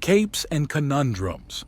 Capes and conundrums.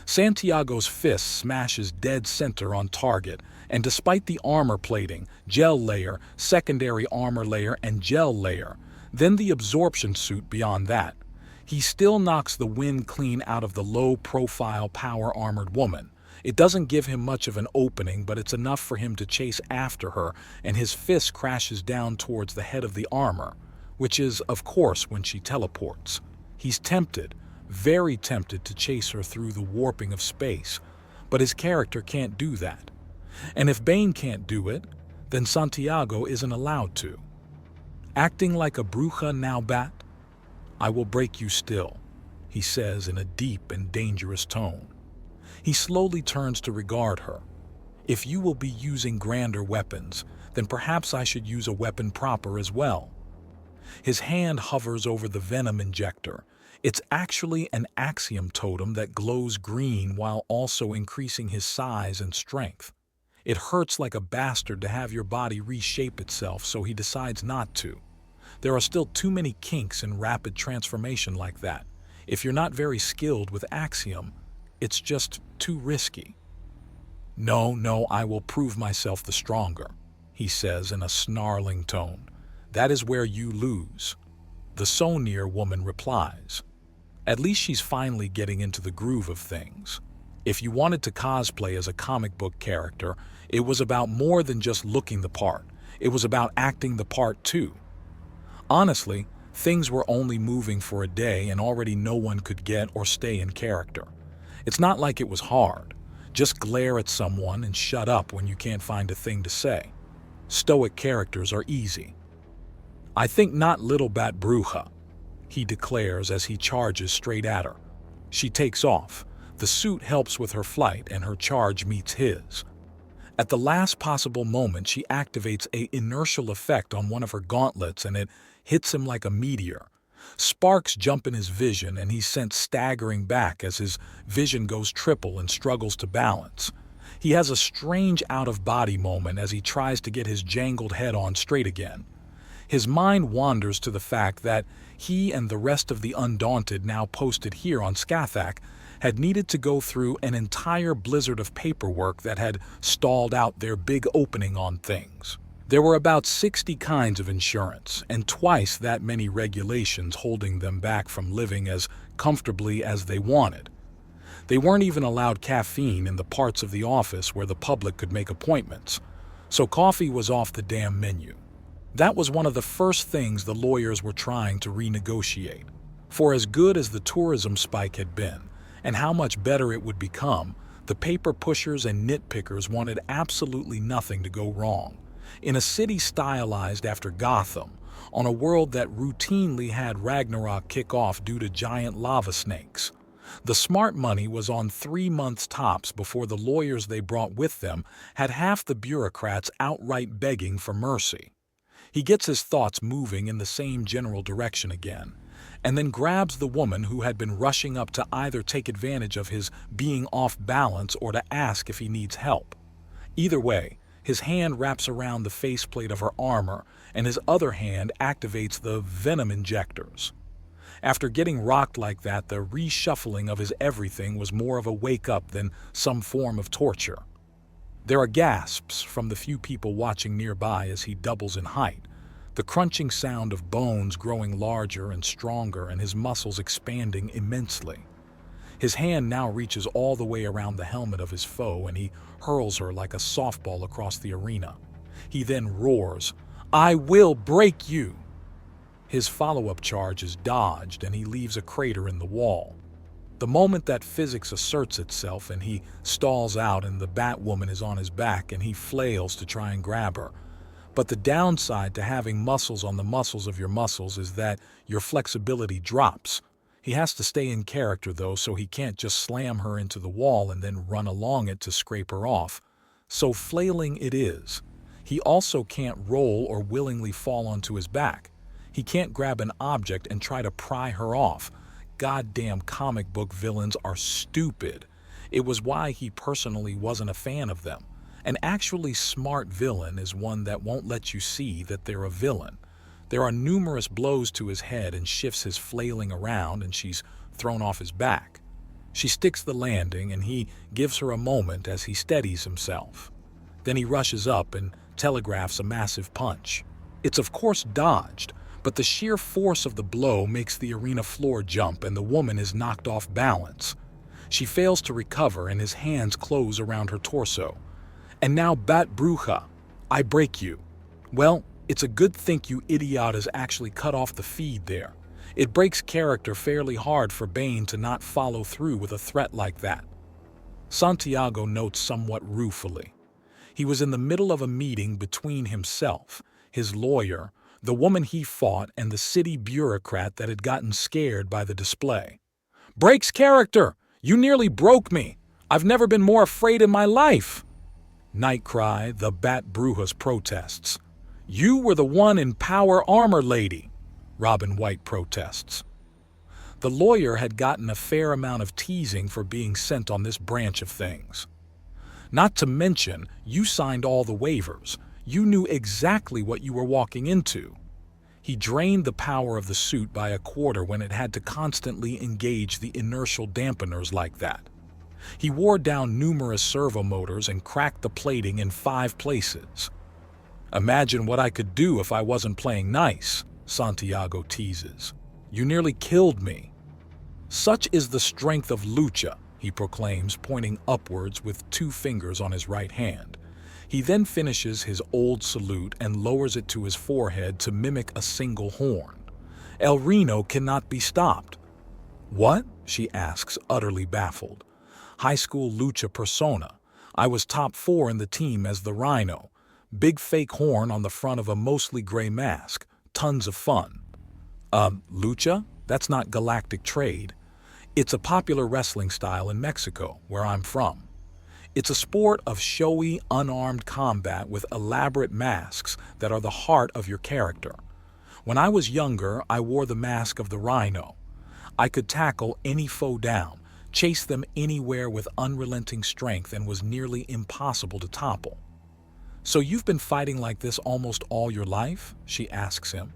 Santiago's fist smashes dead center on target, and despite the armor plating, gel layer, secondary armor layer, and gel layer, then the absorption suit beyond that, he still knocks the wind clean out of the low-profile power-armored woman. It doesn't give him much of an opening, but it's enough for him to chase after her, and his fist crashes down towards the head of the armor, which is, of course, when she teleports. He's tempted, very tempted to chase her through the warping of space, but his character can't do that. And if Bane can't do it, then Santiago isn't allowed to. Acting like a bruja now bat, "I will break you still," he says in a deep and dangerous tone. He slowly turns to regard her. "If you will be using grander weapons, then perhaps I should use a weapon proper as well." His hand hovers over the venom injector. It's actually an axiom totem that glows green while also increasing his size and strength. It hurts like a bastard to have your body reshape itself, so he decides not to. There are still too many kinks in rapid transformation like that. If you're not very skilled with axiom, it's just too risky. No, I will prove myself the stronger," he says in a snarling tone. "That is where you lose." The Sonir woman replies. At least she's finally getting into the groove of things. If you wanted to cosplay as a comic book character, it was about more than just looking the part. It was about acting the part too. Honestly, things were only moving for a day and already no one could get or stay in character. It's not like it was hard. Just glare at someone and shut up when you can't find a thing to say. Stoic characters are easy. "I think not, little bat bruja," he declares as he charges straight at her. She takes off. The suit helps with her flight and her charge meets his. At the last possible moment, she activates an inertial effect on one of her gauntlets and it hits him like a meteor. Sparks jump in his vision and he's sent staggering back as his vision goes triple and struggles to balance. He has a strange out-of-body moment as he tries to get his jangled head on straight again. His mind wanders to the fact that he and the rest of the Undaunted now posted here on Skathak had needed to go through an entire blizzard of paperwork that had stalled out their big opening on things. There were about 60 kinds of insurance and twice that many regulations holding them back from living as comfortably as they wanted. They weren't even allowed caffeine in the parts of the office where the public could make appointments, so coffee was off the damn menu. That was one of the first things the lawyers were trying to renegotiate. For as good as the tourism spike had been, and how much better it would become, the paper pushers and nitpickers wanted absolutely nothing to go wrong. In a city stylized after Gotham, on a world that routinely had Ragnarok kick off due to giant lava snakes, the smart money was on 3 months tops before the lawyers they brought with them had half the bureaucrats outright begging for mercy. He gets his thoughts moving in the same general direction again, and then grabs the woman who had been rushing up to either take advantage of his being off balance or to ask if he needs help. Either way, his hand wraps around the faceplate of her armor, and his other hand activates the venom injectors. After getting rocked like that, the reshuffling of his everything was more of a wake-up than some form of torture. There are gasps from the few people watching nearby as he doubles in height, the crunching sound of bones growing larger and stronger and his muscles expanding immensely. His hand now reaches all the way around the helmet of his foe and he hurls her like a softball across the arena. He then roars, "I will break you!" His follow-up charge is dodged and he leaves a crater in the wall. The moment that physics asserts itself and he stalls out and the Batwoman is on his back and he flails to try and grab her. But the downside to having muscles on the muscles of your muscles is that your flexibility drops. He has to stay in character though, so he can't just slam her into the wall and then run along it to scrape her off. So flailing it is. He also can't roll or willingly fall onto his back. He can't grab an object and try to pry her off. Goddamn comic book villains are stupid. It was why he personally wasn't a fan of them. An actually smart villain is one that won't let you see that they're a villain. There are numerous blows to his head and shifts his flailing around, and she's thrown off his back. She sticks the landing, and he gives her a moment as he steadies himself. Then he rushes up and telegraphs a massive punch. It's of course dodged, but the sheer force of the blow makes the arena floor jump and the woman is knocked off balance. She fails to recover and his hands close around her torso. And now Bat Bruja, I break you. Well, it's a good thing you idiot has actually cut off the feed there. It breaks character fairly hard for Bane to not follow through with a threat like that. Santiago notes somewhat ruefully. He was in the middle of a meeting between himself, his lawyer, the woman he fought, and the city bureaucrat that had gotten scared by the display. Breaks character! You nearly broke me! I've never been more afraid in my life! Nightcry, the Bat Brujas, protests. You were the one in power armor, lady, Robin White protests. The lawyer had gotten a fair amount of teasing for being sent on this branch of things. Not to mention, you signed all the waivers. You knew exactly what you were walking into. He drained the power of the suit by a quarter when it had to constantly engage the inertial dampeners like that. He wore down numerous servo motors and cracked the plating in 5 places. Imagine what I could do if I wasn't playing nice, Santiago teases. You nearly killed me. Such is the strength of lucha, he proclaims, pointing upwards with 2 fingers on his right hand. He then finishes his old salute and lowers it to his forehead to mimic a single horn. El Reno cannot be stopped. What? She asks, utterly baffled. High school lucha persona. I was top 4 in the team as the Rhino. Big fake horn on the front of a mostly gray mask. Tons of fun. Lucha? That's not galactic trade. It's a popular wrestling style in Mexico, where I'm from. It's a sport of showy, unarmed combat with elaborate masks that are the heart of your character. When I was younger, I wore the mask of the Rhino. I could tackle any foe down, chase them anywhere with unrelenting strength, and was nearly impossible to topple. So you've been fighting like this almost all your life? She asks him.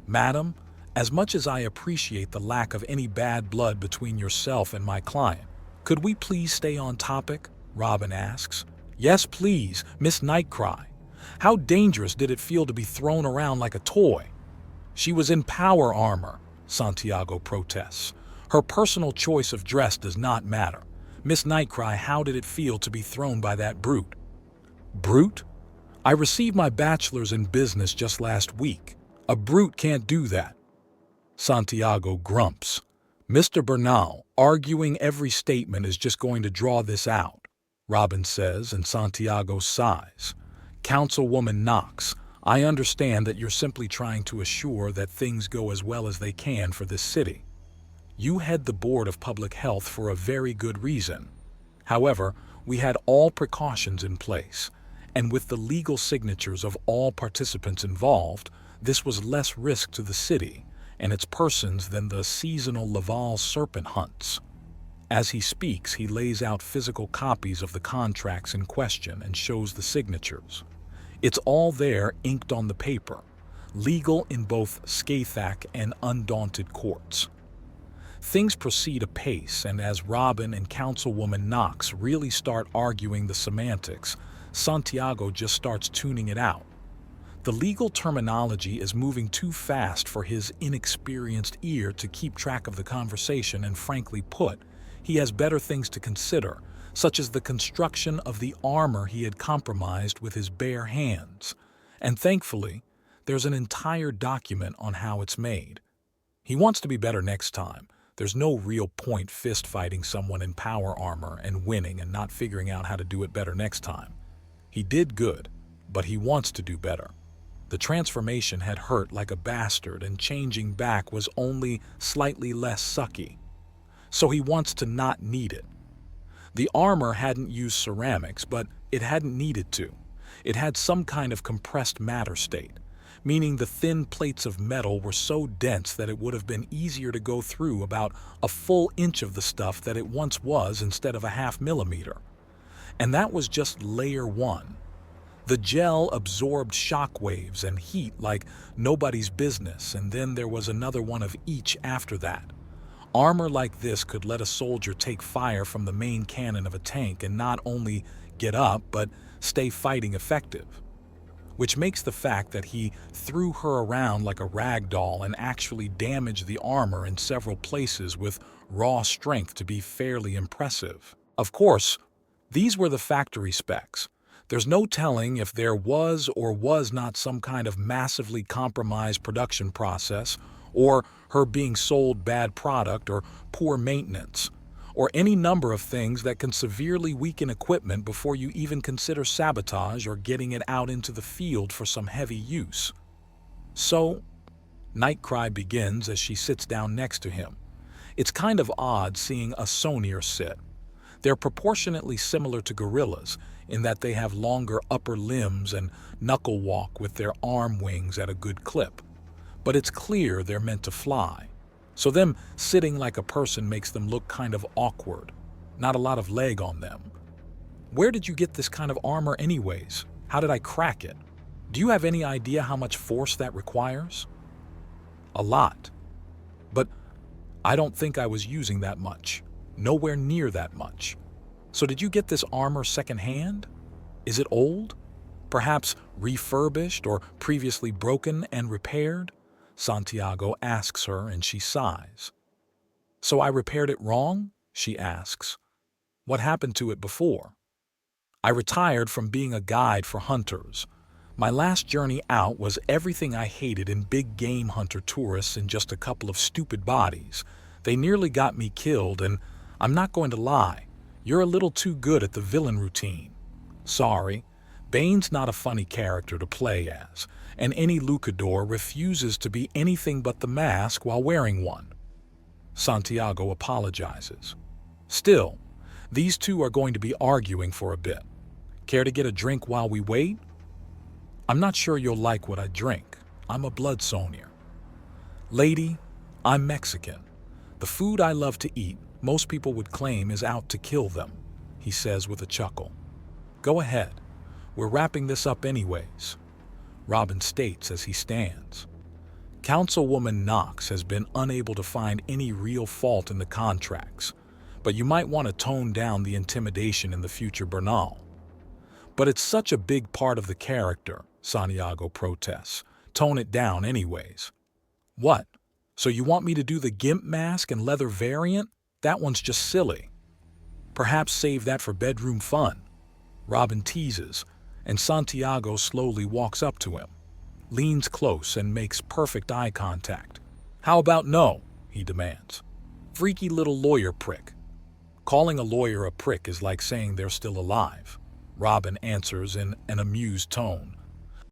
Madam, as much as I appreciate the lack of any bad blood between yourself and my client, could we please stay on topic? Robin asks. Yes, please, Miss Nightcry. How dangerous did it feel to be thrown around like a toy? She was in power armor, Santiago protests. Her personal choice of dress does not matter. Miss Nightcry, how did it feel to be thrown by that brute? Brute? I received my bachelor's in business just last week. A brute can't do that. Santiago grumps. Mr. Bernal, arguing every statement is just going to draw this out, Robin says, and Santiago sighs. Councilwoman Knox, I understand that you're simply trying to assure that things go as well as they can for this city. You head the Board of Public Health for a very good reason. However, we had all precautions in place, and with the legal signatures of all participants involved, this was less risk to the city and its persons than the seasonal Laval serpent hunts. As he speaks, he lays out physical copies of the contracts in question and shows the signatures. It's all there, inked on the paper, legal in both Scathach and undaunted courts. Things proceed apace, and as Robin and Councilwoman Knox really start arguing the semantics, Santiago just starts tuning it out. The legal terminology is moving too fast for his inexperienced ear to keep track of the conversation, and frankly put, he has better things to consider, such as the construction of the armor he had compromised with his bare hands. And thankfully, there's an entire document on how it's made. He wants to be better next time. There's no real point fist-fighting someone in power armor and winning and not figuring out how to do it better next time. He did good, but he wants to do better. The transformation had hurt like a bastard, and changing back was only slightly less sucky. So he wants to not need it. The armor hadn't used ceramics, but it hadn't needed to. It had some kind of compressed matter state, meaning the thin plates of metal were so dense that it would have been easier to go through about a full inch of the stuff that it once was instead of a 0.5 millimeter. And that was just layer 1. The gel absorbed shockwaves and heat like nobody's business, and then there was another one of each after that. Armor like this could let a soldier take fire from the main cannon of a tank and not only get up, but stay fighting effective. Which makes the fact that he threw her around like a rag doll and actually damaged the armor in several places with raw strength to be fairly impressive. Of course, these were the factory specs. There's no telling if there was or was not some kind of massively compromised production process, or her being sold bad product or poor maintenance, or any number of things that can severely weaken equipment before you even consider sabotage or getting it out into the field for some heavy use. So, Nightcry begins as she sits down next to him. It's kind of odd seeing a Sonier sit. They're proportionately similar to gorillas in that they have longer upper limbs and knuckle walk with their arm wings at a good clip. But it's clear they're meant to fly. So them sitting like a person makes them look kind of awkward. Not a lot of leg on them. Where did you get this kind of armor anyways? How did I crack it? Do you have any idea how much force that requires? A lot. But I don't think I was using that much. Nowhere near that much. So did you get this armor secondhand? Is it old? Perhaps refurbished or previously broken and repaired? Santiago asks her and she sighs. So I repaired it wrong? She asks. What happened to it before? I retired from being a guide for hunters. My last journey out was everything I hated in big game hunter tourists in just a couple of stupid bodies. They nearly got me killed, and I'm not going to lie, you're a little too good at the villain routine. Sorry, Bane's not a funny character to play as, and any luchador refuses to be anything but the mask while wearing one. Santiago apologizes. Still, these two are going to be arguing for a bit. Care to get a drink while we wait? I'm not sure you'll like what I drink. I'm a blood Sonier. Lady, I'm Mexican. The food I love to eat, most people would claim is out to kill them, he says with a chuckle. Go ahead. We're wrapping this up anyways, Robin states as he stands. Councilwoman Knox has been unable to find any real fault in the contracts, but you might want to tone down the intimidation in the future Bernal. But it's such a big part of the character, Santiago protests. Tone it down anyways. What? So you want me to do the gimp mask and leather variant? That one's just silly. Perhaps save that for bedroom fun, Robin teases, and Santiago slowly walks up to him, leans close and makes perfect eye contact. How about no? He demands. Freaky little lawyer prick. Calling a lawyer a prick is like saying they're still alive, Robin answers in an amused tone.